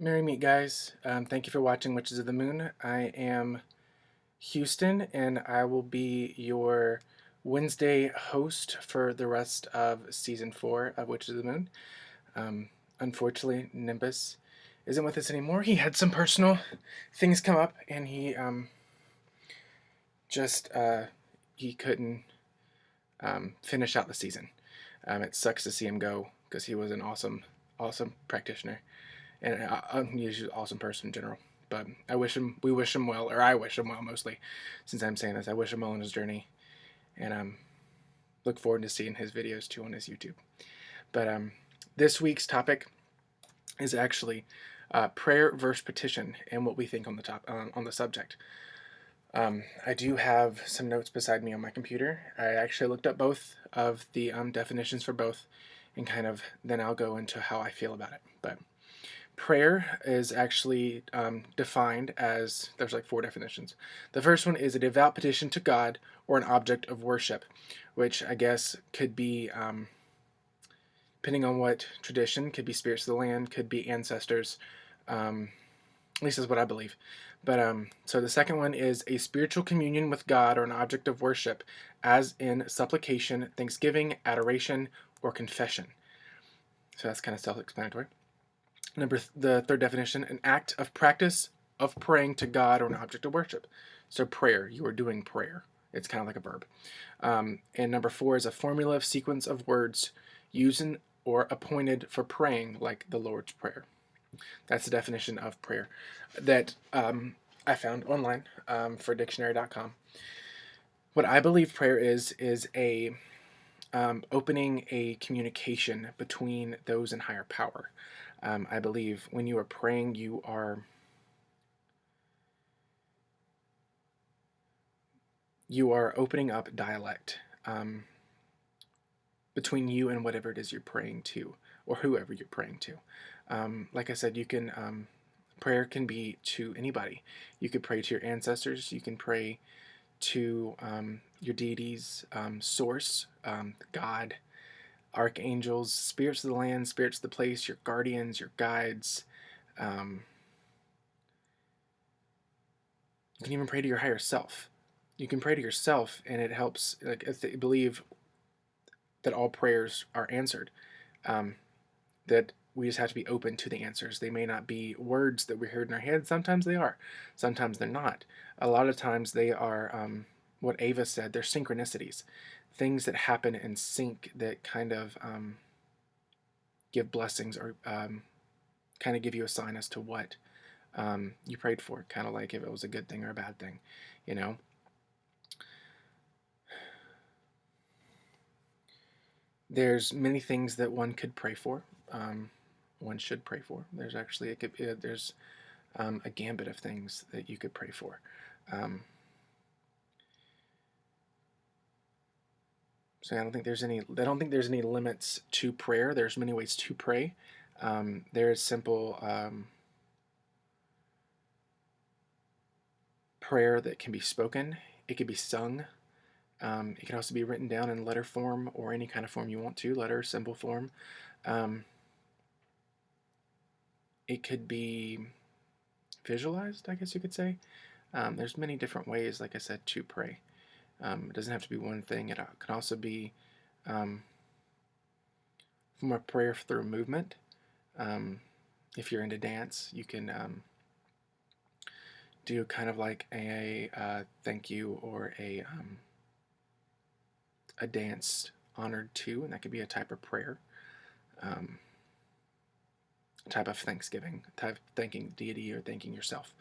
Merry meet, guys. Thank you for watching Witches of the Moon. I am Houston, and I will be your Wednesday host for the rest of Season 4 of Witches of the Moon. Unfortunately, Nimbus isn't with us anymore. He had some personal things come up, and he couldn't finish out the season. It sucks to see him go because he was an awesome practitioner. And he's an awesome person in general. But we wish him well, or I wish him well mostly, since I'm saying this. I wish him well in his journey, and look forward to seeing his videos too on his YouTube. But this week's topic is actually prayer versus petition, and what we think on the subject. I do have some notes beside me on my computer. I actually looked up both of the definitions for both, and then I'll go into how I feel about it. But prayer is actually defined as, there's like 4 definitions. The first one is a devout petition to God or an object of worship, which I guess could be, depending on what tradition, could be spirits of the land, could be ancestors, at least that's what I believe. But so the second one is a spiritual communion with God or an object of worship, as in supplication, thanksgiving, adoration, or confession. So that's kind of self-explanatory. The third definition, an act of practice of praying to God or an object of worship. So prayer, you are doing prayer. It's kind of like a verb. And number 4 is a formula of sequence of words used or appointed for praying, like the Lord's Prayer. That's the definition of prayer that I found online for dictionary.com. What I believe prayer is a opening a communication between those in higher power. I believe when you are praying, you are opening up dialect between you and whatever it is you're praying to, or whoever you're praying to. Like I said, you can prayer can be to anybody. You could pray to your ancestors. You can pray to your deities, source, God, archangels, spirits of the land, spirits of the place, your guardians, your guides. You can even pray to your higher self. You can pray to yourself, and it helps. Like, if they believe that all prayers are answered, that we just have to be open to the answers. They may not be words that we heard in our head. Sometimes they are. Sometimes they're not. A lot of times they are what Ava said. They're synchronicities, things that happen in sync that kind of give blessings, or kind of give you a sign as to what you prayed for. Kind of like if it was a good thing or a bad thing, you know. There's many things that one could pray for. One should pray for. There's actually there's a gambit of things that you could pray for. So I don't think there's any limits to prayer. There's many ways to pray. There is simple prayer that can be spoken. It could be sung. It can also be written down in letter form, or any kind of form you want to, letter, symbol form. It could be visualized, I guess you could say. There's many different ways, like I said, to pray. It doesn't have to be one thing. It can also be from a prayer through movement. If you're into dance, you can do kind of like a thank you, or a dance honored to, and that could be a type of prayer, type of thanksgiving, type of thanking deity or thanking yourself.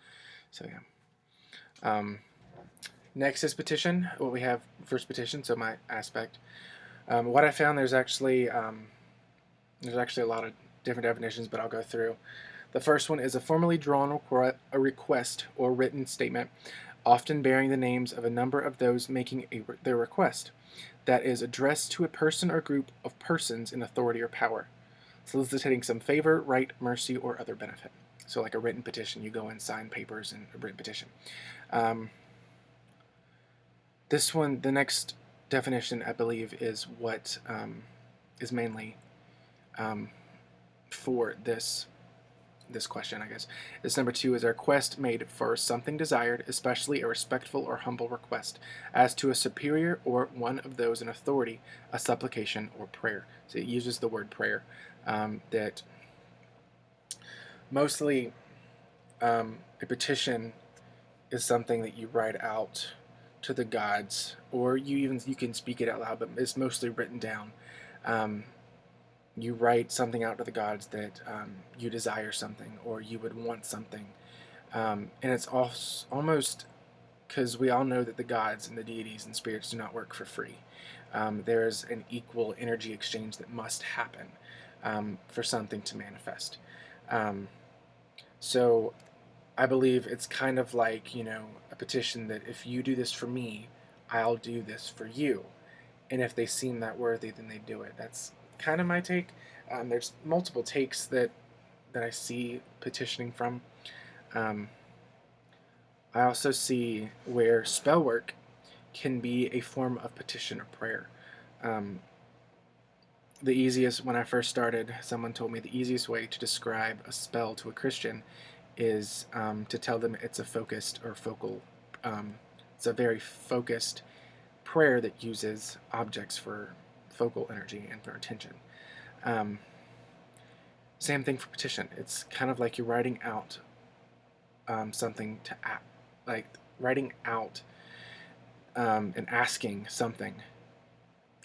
So yeah. Next is petition. What we have first, petition. So my aspect. What I found, there's actually a lot of different definitions, but I'll go through. The first one is a formally drawn a request or written statement, often bearing the names of a number of those making their request, that is addressed to a person or group of persons in authority or power, soliciting some favor, right, mercy, or other benefit. So like a written petition, you go and sign papers in a written petition. This one, the next definition, I believe, is what is mainly for this this question, I guess. This number 2 is a request made for something desired, especially a respectful or humble request, as to a superior or one of those in authority, a supplication or prayer. So it uses the word prayer. That mostly a petition is something that you write out to the gods, or you can speak it out loud, but it's mostly written down. You write something out to the gods that you desire something, or you would want something, and it's almost because we all know that the gods and the deities and spirits do not work for free. There's an equal energy exchange that must happen for something to manifest. So I believe it's kind of like, a petition that if you do this for me, I'll do this for you. And if they seem that worthy, then they do it. That's kind of my take. There's multiple takes that I see petitioning from. I also see where spell work can be a form of petition or prayer. The easiest, when I first started, someone told me the easiest way to describe a spell to a Christian is to tell them it's a focused or focal, it's a very focused prayer that uses objects for focal energy and for attention. Same thing for petition. It's kind of like you're writing out something to act, like writing out and asking something,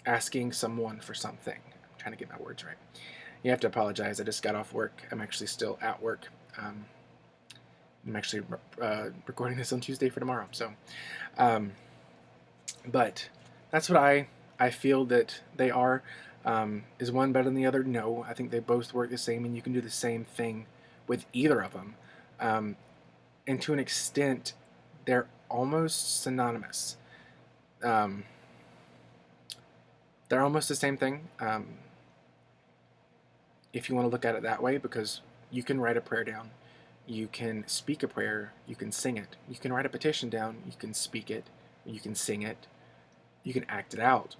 asking someone for something. I'm trying to get my words right. You have to apologize. I just got off work. I'm actually still at work. I'm actually recording this on Tuesday for tomorrow. So, but that's what I feel that they are. Is one better than the other? No. I think they both work the same, and you can do the same thing with either of them. And to an extent, they're almost synonymous. They're almost the same thing, if you want to look at it that way, because you can write a prayer down, you can speak a prayer, you can sing it. You can write a petition down, you can speak it, you can sing it, you can act it out.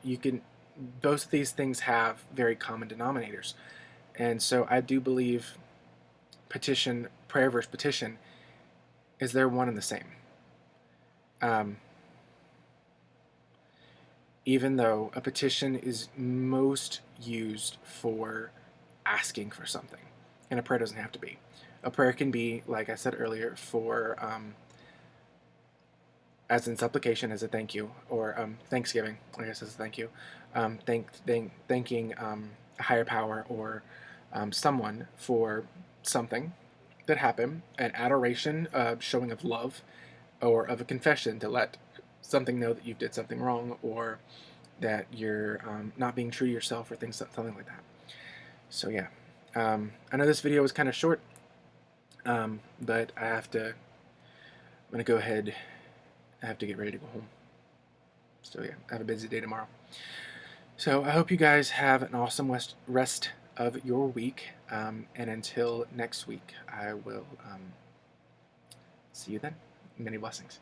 Both of these things have very common denominators. And so I do believe prayer versus petition, is they're one and the same. Even though a petition is most used for asking for something, and a prayer doesn't have to be. A prayer can be, like I said earlier, for as in supplication, as a thank you, or thanksgiving, I guess as a thank you, thanking a higher power or someone for something that happened, an adoration, showing of love, or of a confession to let something know that you did something wrong, or that you're not being true to yourself, or something like that. So yeah, I know this video was kind of short, but I'm gonna go ahead. I have to get ready to go home. So yeah, I have a busy day tomorrow. So I hope you guys have an awesome rest of your week, and until next week, I will see you then. Many blessings.